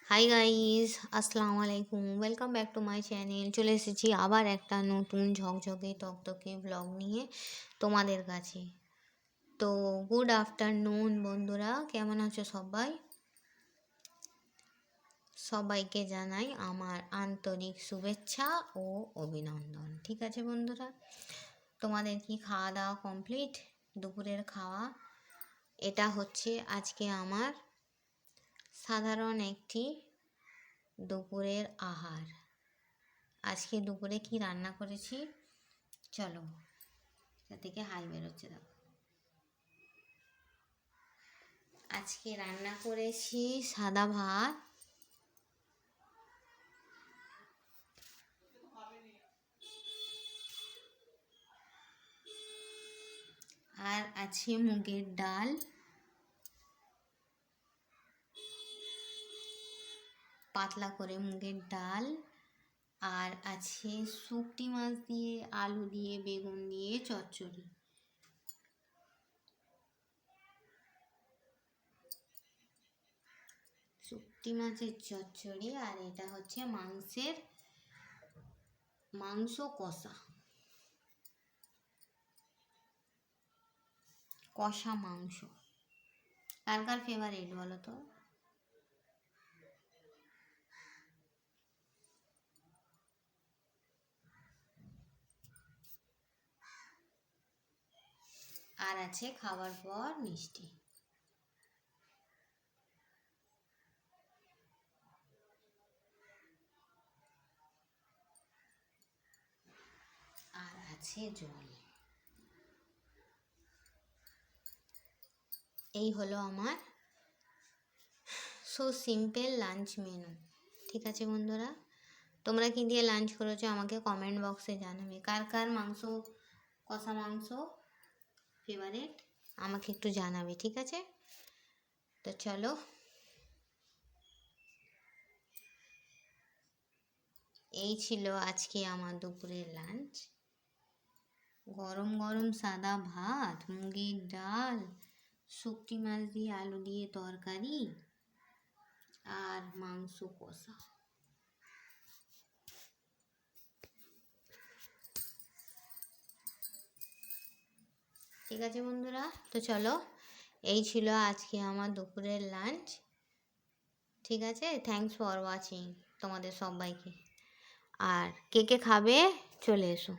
Hi guys, আসসালামু আলাইকুম। Welcome back to my channel. চলে এসেছি আবার একটা নতুন ঝকঝকে তকতকে ব্লগ নিয়ে তোমাদের কাছে। তো গুড আফটারনুন বন্ধুরা, কেমন আছো সবাই? সবাইকে জানাই আমার আন্তরিক শুভেচ্ছা ও অভিনন্দন। ঠিক আছে বন্ধুরা, তোমাদের কি খাওয়া দাওয়া কমপ্লিট? দুপুরের খাওয়া এটা হচ্ছে আজকে আমার সাধারণ একটি দুপুরের আহার। আজকে দুপুরে কি রান্না করেছি চলো, এটা থেকে হাই বেরোচ্ছে দেখো। আজকে রান্না করেছি সাদা ভাত, আর আছে মুগের ডাল, পাতলা করে মুগের ডাল, আর আছে শুকটি মাছ দিয়ে আলু দিয়ে বেগুন দিয়ে চচ্চড়ি। শুকটি মাছের চচ্চড়ি, আর এটা হচ্ছে মাংস কষা কষা মাংস। কার কার ফেভারিট বলো তো? আর আছে খাবার পর মিষ্টি। আর আছে জল। এই হলো আমার সো সিম্পল লাঞ্চ মেনু। ঠিক আছে বন্ধুরা, তোমরা কি দিয়ে লাঞ্চ করেছো আমাকে কমেন্ট বক্সে জানাবে। কার কার মাংস কষা মাংস ফেভারিট আমাকে একটু জানাবে, ঠিক আছে? তো চলো, এই ছিল আজকে আমার দুপুরের লাঞ্চ। গরম গরম সাদা ভাত, মুগের ডাল, শুকটি মাছ দিয়ে আলু দিয়ে তরকারি, আর মাংস কষা। ঠিক আছে বন্ধুরা, তো চলো, এই ছিল আজকে আমার দুপুরের লাঞ্চ। ঠিক আছে, থ্যাংকস ফর ওয়াচিং তোমাদের সবাইকে। আর কে কে খাবে চলে এসো।